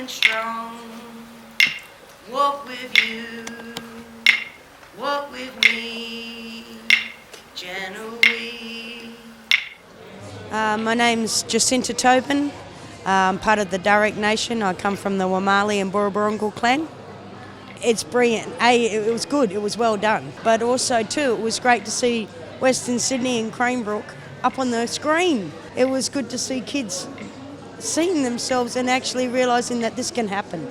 strong. Walk with you, walk with me, gently. My name's Jacinta Tobin. I'm part of the Darug Nation. I come from the Wamali and Burraburrungal clan. It's brilliant. It was good. It was well done. But also, too, it was great to see Western Sydney and Cranebrook up on the screen. It was good to see kids seeing themselves and actually realising that this can happen.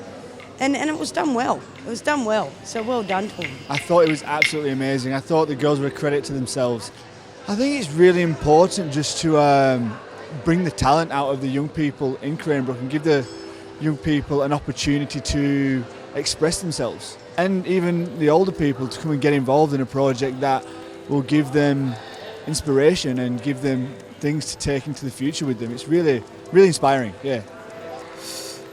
And it was done well. It was done well. So well done to them. I thought it was absolutely amazing. I thought the girls were a credit to themselves. I think it's really important just to bring the talent out of the young people in Cranebrook and give the young people an opportunity to express themselves. And even the older people to come and get involved in a project that will give them inspiration and give them things to take into the future with them. It's really, really inspiring, yeah.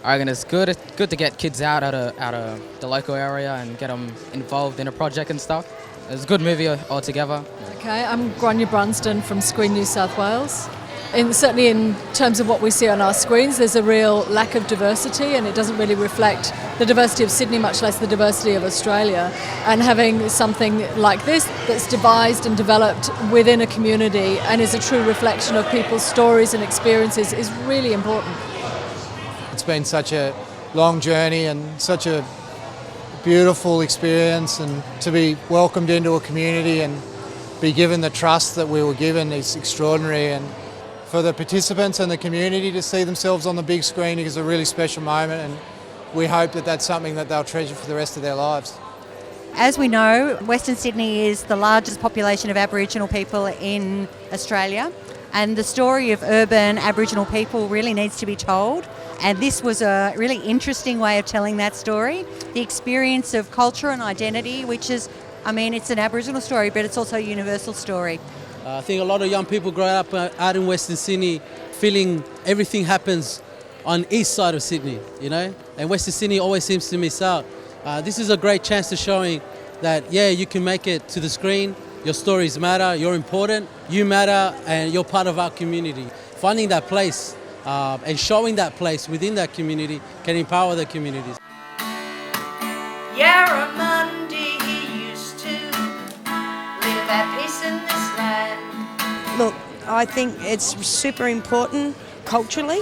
I reckon it's good to get kids out of the local area and get them involved in a project and stuff. It's a good movie altogether. Okay, I'm Grania Brunston from Screen New South Wales. Certainly in terms of what we see on our screens, there's a real lack of diversity and it doesn't really reflect the diversity of Sydney, much less the diversity of Australia. And having something like this that's devised and developed within a community and is a true reflection of people's stories and experiences is really important. It's been such a long journey and such a beautiful experience, and to be welcomed into a community and be given the trust that we were given is extraordinary. And for the participants and the community to see themselves on the big screen is a really special moment, and we hope that that's something that they'll treasure for the rest of their lives. As we know, Western Sydney is the largest population of Aboriginal people in Australia, and the story of urban Aboriginal people really needs to be told. And this was a really interesting way of telling that story. The experience of culture and identity, which is, it's an Aboriginal story, but it's also a universal story. I think a lot of young people grow up out in Western Sydney feeling everything happens on east side of Sydney, and Western Sydney always seems to miss out. This is a great chance to showing that, you can make it to the screen, your stories matter, you're important, you matter, and you're part of our community. Finding that place and showing that place within that community can empower the communities. Yarramundi, he used to live at peace in this land. Look, I think it's super important culturally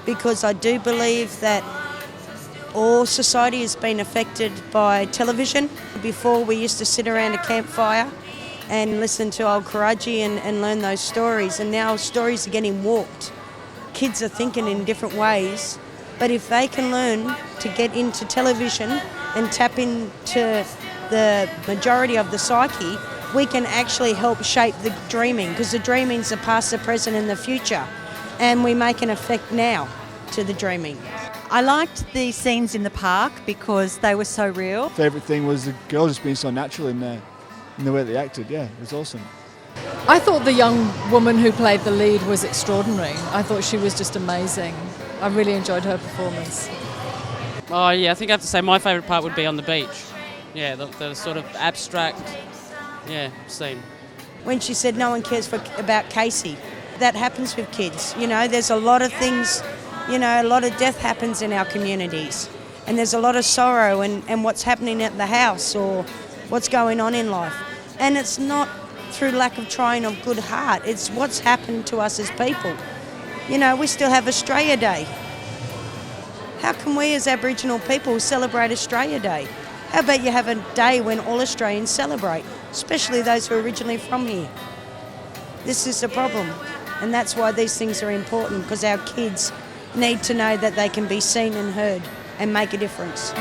because I do believe that all society has been affected by television. Before we used to sit around a campfire and listen to old Karaji and learn those stories, and now stories are getting warped. Kids are thinking in different ways, but if they can learn to get into television and tap into the majority of the psyche, we can actually help shape the dreaming, because the dreaming's the past, the present and the future, and we make an effect now to the dreaming. I liked the scenes in the park because they were so real. Favourite thing was the girls just being so natural in the way they acted, yeah, it was awesome. I thought the young woman who played the lead was extraordinary. I thought she was just amazing. I really enjoyed her performance. Oh yeah, I think I have to say my favourite part would be on the beach. Yeah, the sort of abstract, scene. When she said no one cares about Kasey, that happens with kids. There's a lot of things, a lot of death happens in our communities, and there's a lot of sorrow and what's happening at the house or what's going on in life. And it's not through lack of trying of good heart, it's what's happened to us as people. We still have Australia Day. How can we as Aboriginal people celebrate Australia Day? How about you have a day when all Australians celebrate, especially those who are originally from here? This is the problem, and that's why these things are important, because our kids need to know that they can be seen and heard and make a difference.